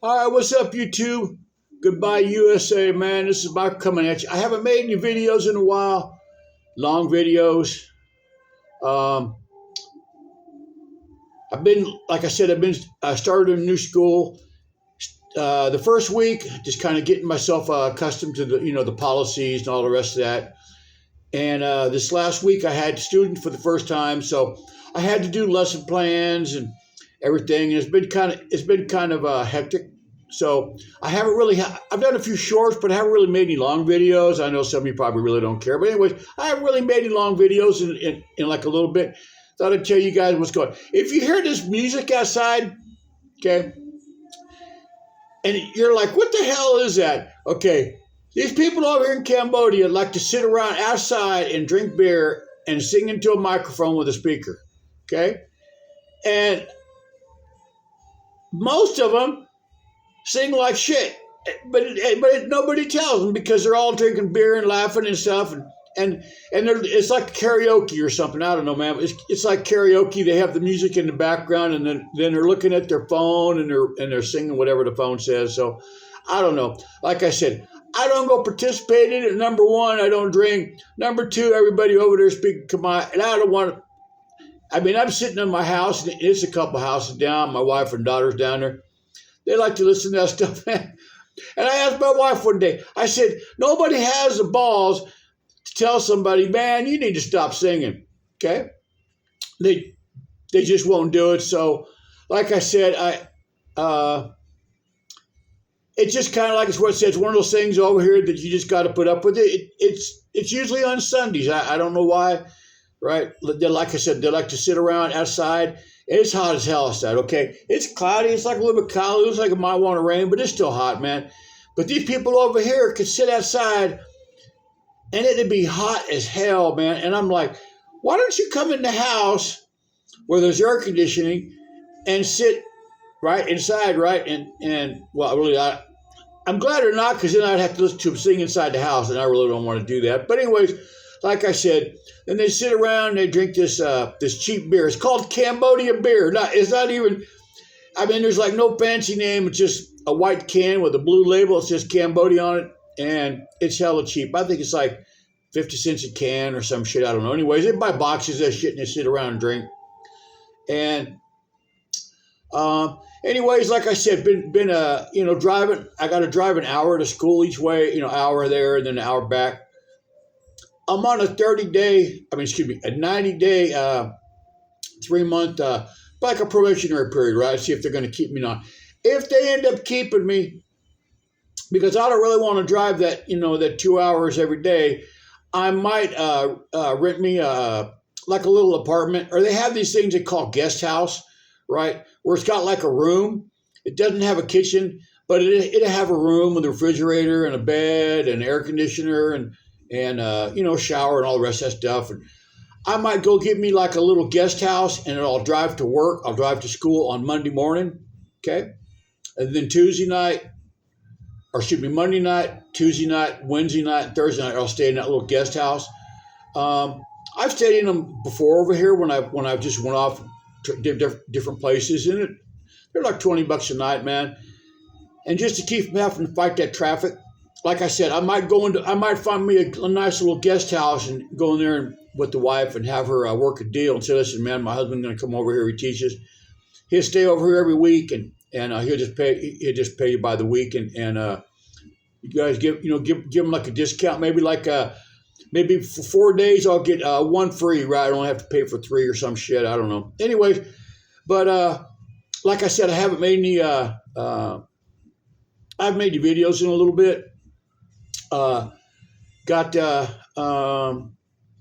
All right, what's up, YouTube? Goodbye, USA, man. This is Michael coming at you. I haven't made any videos in a while, long videos. Um, like I said, I started a new school. The first week, just kind of getting myself accustomed to the policies and all the rest of that. And this last week, I had students for the first time, so I had to do lesson plans and everything. And it's been kind of hectic. So I haven't really, I've done a few shorts, but I haven't really made any long videos. I know some of you probably really don't care. But anyways, I haven't really made any long videos in like a little bit. Thought I'd tell you guys what's going on. If you hear this music outside, okay, and you're like, what the hell is that? Okay, these people over here in Cambodia like to sit around outside and drink beer and sing into a microphone with a speaker, okay? And most of them sing like shit, but nobody tells them because they're all drinking beer and laughing and stuff, and it's like karaoke or something. I don't know, man. It's like karaoke. They have the music in the background, and then they're looking at their phone and they're singing whatever the phone says. So I don't know. Like I said, I don't go participate in it. Number one, I don't drink. Number two, everybody over there speaking Khmer, and I don't want to. I mean, I'm sitting in my house, and it's a couple houses down. My wife and daughter's down there. They like to listen to that stuff, man. And I asked my wife one day, I said, nobody has the balls to tell somebody, man, you need to stop singing, okay? They just won't do it. So, like I said, it's just kind of like it's what it says, one of those things over here that you just got to put up with it. It's usually on Sundays. I don't know why, right? Like I said, they like to sit around outside. It's hot as hell outside, okay? It's cloudy. It's like a little bit cloudy. It looks like it might want to rain, but it's still hot, man. But these people over here could sit outside, and it'd be hot as hell, man. And I'm like, why don't you come in the house where there's air conditioning and sit right inside, right? And well, really, I'm glad they're not, because then I'd have to listen to them sing inside the house, and I really don't want to do that. But anyways, like I said, then they sit around and they drink this cheap beer. It's called Cambodia beer. It's not even, I mean, there's like no fancy name. It's just a white can with a blue label. It says Cambodia on it, and it's hella cheap. I think it's like 50 cents a can or some shit. I don't know. Anyways, they buy boxes of that shit and they sit around and drink. And anyways, like I said, been driving. I got to drive an hour to school each way. Hour there and then an hour back. I'm on a 90-day, 3-month, like a probationary period, right? See if they're going to keep me on. If they end up keeping me, because I don't really want to drive that 2 hours every day, I might rent me like a little apartment, or they have these things they call guest house, right? Where it's got like a room. It doesn't have a kitchen, but it'll have a room with a refrigerator and a bed and air conditioner and shower and all the rest of that stuff. And I might go get me like a little guest house, and I'll drive to work. I'll drive to school on Monday morning, okay? And then Monday night, Tuesday night, Wednesday night, Thursday night, I'll stay in that little guest house. I've stayed in them before over here when I just went off to different places, and they're like $20 a night, man. And just to keep from having to fight that traffic, like I said, I might find me a nice little guest house and go in there with the wife and have her work a deal and say, listen, man, my husband's going to come over here. He teaches. He'll stay over here every week, and he'll just pay you by the week, and you guys give him like a discount, maybe for 4 days I'll get one free, right? I don't have to pay for 3 or some shit. I don't know. Anyways, but like I said, I haven't made any. I've made the videos in a little bit.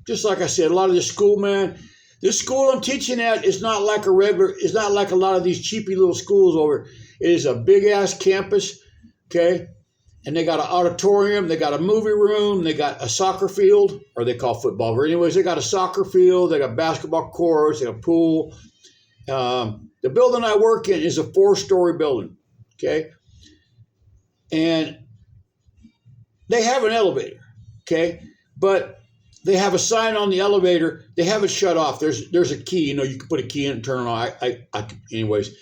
Just like I said, a lot of this school, man, this school I'm teaching at is not like it's not like a lot of these cheapy little schools over. It is a big ass campus, okay? And they got an auditorium, they got a movie room, they got a soccer field, or they call football. But anyways, they got a soccer field, they got basketball courts, they got a pool. The building I work in is a 4-story building, okay? And they have an elevator, okay? But they have a sign on the elevator. They have it shut off. There's a key. You can put a key in and turn it on. Anyways,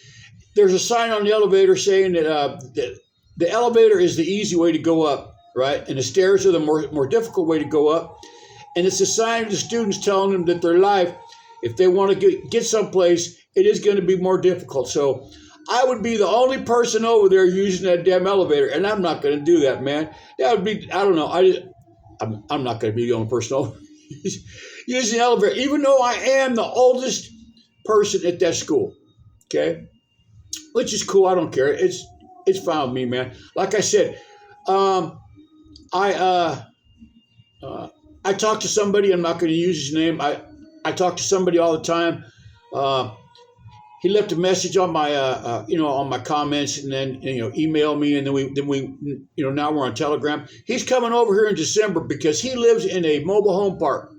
there's a sign on the elevator saying that the elevator is the easy way to go up, right? And the stairs are the more difficult way to go up. And it's a sign of the students telling them that their life, if they want to get someplace, it is going to be more difficult. So I would be the only person over there using that damn elevator, and I'm not going to do that, man. That would be, I don't know. I'm not going to be the only person over using the elevator, even though I am the oldest person at that school. Okay, which is cool. I don't care. It's fine with me, man. Like I said, I talk to somebody. I'm not going to use his name. I talk to somebody all the time. He left a message on my on my comments, and then email me, and then we now we're on Telegram. He's coming over here in December because he lives in a mobile home park,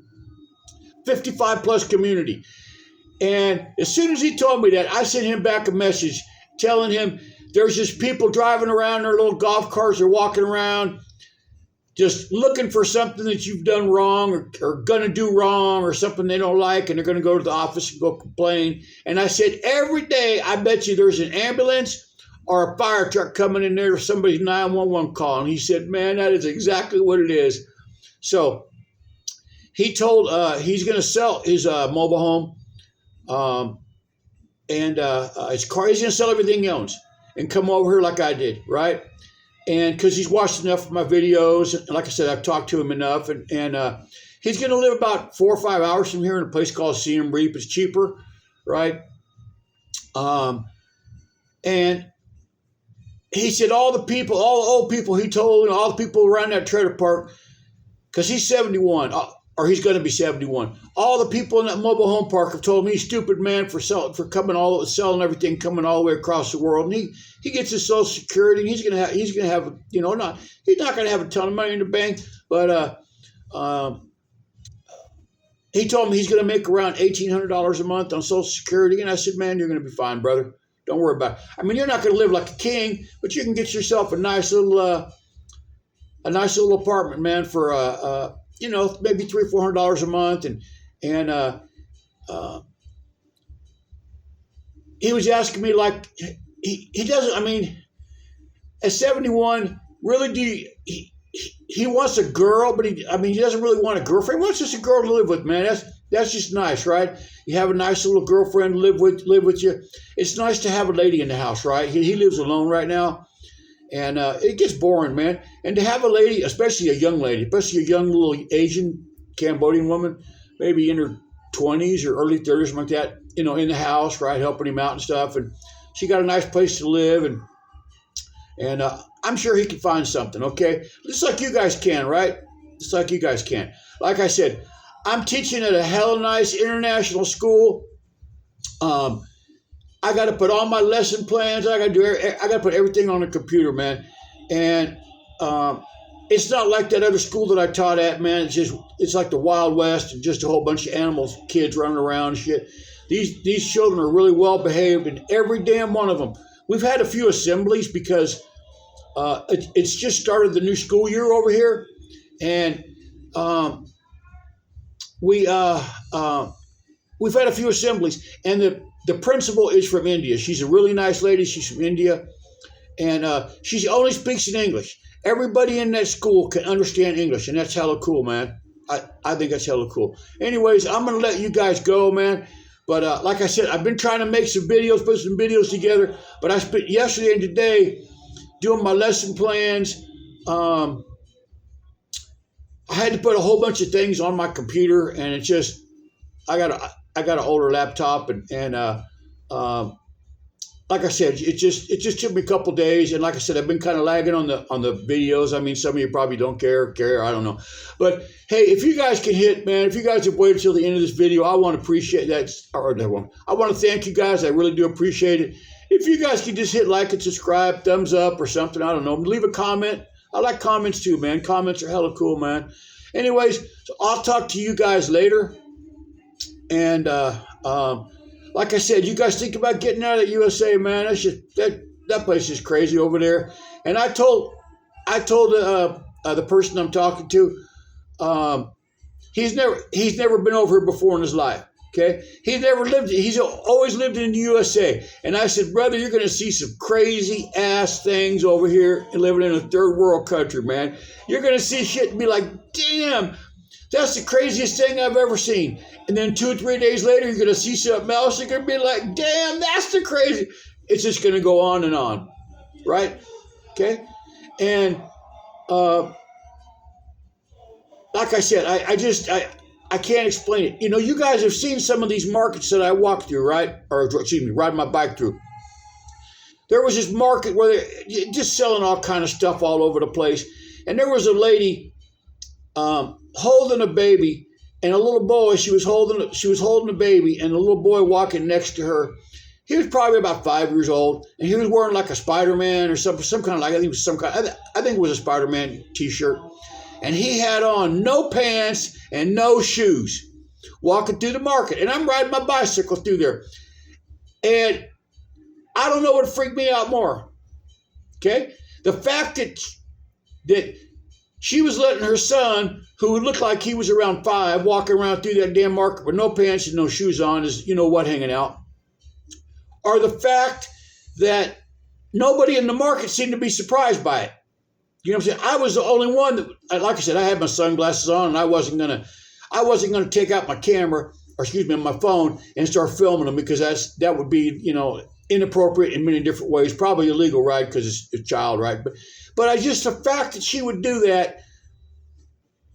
55 plus community. And as soon as he told me that, I sent him back a message telling him there's just people driving around in their little golf carts or walking around just looking for something that you've done wrong or going to do wrong or something they don't like, and they're going to go to the office and go complain. And I said, every day, I bet you there's an ambulance or a fire truck coming in there or somebody's 911 call. And he said, man, that is exactly what it is. So he told he's going to sell his mobile home and his car. He's going to sell everything he owns and come over here like I did, right? And because he's watched enough of my videos, and like I said, I've talked to him enough, and he's going to live about 4 or 5 hours from here in a place called Siem Reap. It's cheaper, right? And he said all the old people, he told all the people around that trailer park, because he's 71, or he's going to be 71. All the people in that mobile home park have told me he's stupid, man, for selling everything, coming all the way across the world. And he gets his Social Security, and he's not going to have a ton of money in the bank, but he told me he's going to make around $1,800 a month on Social Security. And I said, man, you're going to be fine, brother. Don't worry about it. I mean, you're not going to live like a king, but you can get yourself a nice little apartment, man, for maybe $300 or $400 a month. And he was asking me, like, he doesn't, I mean, at 71, really he wants a girl, but he doesn't really want a girlfriend. He wants just a girl to live with, man. That's just nice, right? You have a nice little girlfriend to live with you. It's nice to have a lady in the house, right? He lives alone right now. And it gets boring, man. And to have a lady, especially a young lady, especially a young little Asian Cambodian woman, maybe in her 20s or early 30s, something like that, in the house, right, helping him out and stuff. And she got a nice place to live, and I'm sure he can find something, okay? Just like you guys can, right? Just like you guys can. Like I said, I'm teaching at a hella nice international school. I got to put all my lesson plans. I got to put everything on the computer, man. And it's not like that other school that I taught at, man. It's like the Wild West and just a whole bunch of animals, kids running around and shit. These children are really well behaved, and every damn one of them. We've had a few assemblies because it's just started the new school year over here, and we've had a few assemblies, and the principal is from India. She's a really nice lady. She's from India, and she only speaks in English. Everybody in that school can understand English, and that's hella cool, man. I think that's hella cool. Anyways, I'm going to let you guys go, man. But like I said, I've been trying to make some videos, put some videos together, but I spent yesterday and today doing my lesson plans. I had to put a whole bunch of things on my computer, and it's just, I got an older laptop, and like I said, it just took me a couple days, and like I said, I've been kind of lagging on the videos. I mean, some of you probably don't care, I don't know, but hey, if you guys can hit, man, if you guys have waited till the end of this video, I want to appreciate that. I want to thank you guys. I really do appreciate it. If you guys can just hit like and subscribe, thumbs up or something, I don't know, leave a comment. I like comments too, man. Comments are hella cool, man. Anyways, so I'll talk to you guys later. And like I said, you guys think about getting out of the USA, man. That's just that place is crazy over there. And I told the person I'm talking to, he's never been over here before in his life. Okay, he's always lived in the USA. And I said, brother, you're going to see some crazy ass things over here living in a third world country, man. You're going to see shit and be like, damn, that's the craziest thing I've ever seen. And then 2 or 3 days later, you're going to see something else. You're going to be like, damn, that's the crazy. It's just going to go on, right? Okay. And like I said, I can't explain it. You know, you guys have seen some of these markets that I walk through, right? Or, excuse me, ride my bike through. There was this market where they're just selling all kind of stuff all over the place. And there was a lady holding a baby, and a little boy, she was holding a baby, and a little boy walking next to her. He was probably about 5 years old, and he was wearing like a Spider-Man or some kind of, like, I think it was a Spider-Man t-shirt. And he had on no pants and no shoes walking through the market. And I'm riding my bicycle through there. And I don't know what freaked me out more. Okay? The fact that she was letting her son, who looked like he was around 5, walking around through that damn market with no pants and no shoes on, is, you know what, hanging out. Or the fact that nobody in the market seemed to be surprised by it. You know what I'm saying? I was the only one that, like I said, I had my sunglasses on, and I wasn't gonna take out my camera, or excuse me, my phone, and start filming them, because that would be, you know, inappropriate in many different ways, probably illegal, right? Because it's a child, right? But I just, the fact that she would do that,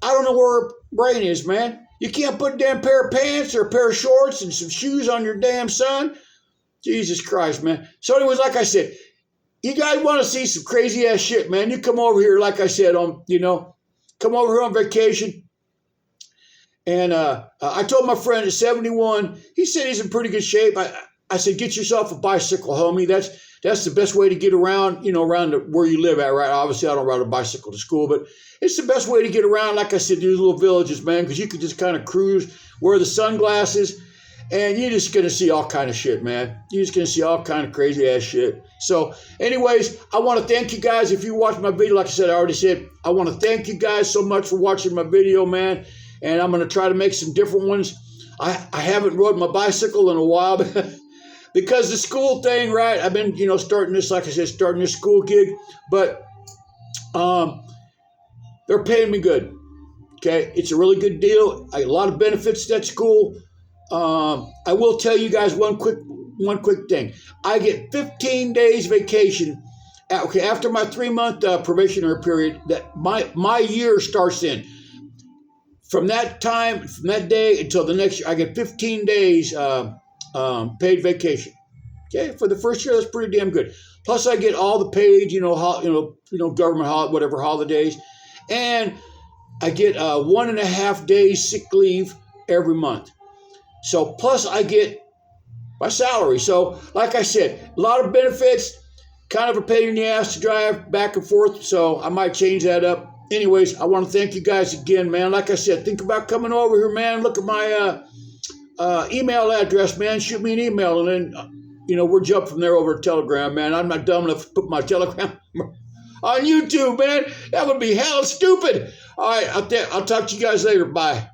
I don't know where her brain is, man. You can't put a damn pair of pants or a pair of shorts and some shoes on your damn son. Jesus Christ, man. So anyways, like I said, you guys want to see some crazy ass shit, man, you come over here, like I said, come over here on vacation. And I told my friend at 71, he said he's in pretty good shape. I said, get yourself a bicycle, homie. That's the best way to get around, around where you live at, right? Obviously, I don't ride a bicycle to school, but it's the best way to get around, like I said, these little villages, man, because you can just kind of cruise, wear the sunglasses, and you're just going to see all kind of shit, man. You're just going to see all kind of crazy ass shit. So anyways, I want to thank you guys. If you watched my video, like I said, I already said, I want to thank you guys so much for watching my video, man. And I'm going to try to make some different ones. I haven't rode my bicycle in a while because the school thing, right? I've been, starting this, like I said, starting this school gig. But they're paying me good. Okay? It's a really good deal. A lot of benefits to that school. I will tell you guys one quick thing. I get 15 days vacation. Okay, after my 3-month probationary period, that my year starts in. From that day until the next year, I get 15 days paid vacation. Okay, for the first year, that's pretty damn good. Plus, I get all the paid, government whatever holidays, and I get 1.5 days sick leave every month. So plus I get my salary. So like I said, a lot of benefits, kind of a pain in the ass to drive back and forth. So I might change that up. Anyways, I want to thank you guys again, man. Like I said, think about coming over here, man. Look at my email address, man. Shoot me an email, and then, we'll jump from there over to Telegram, man. I'm not dumb enough to put my Telegram on YouTube, man. That would be hell stupid. All right, I'll talk to you guys later. Bye.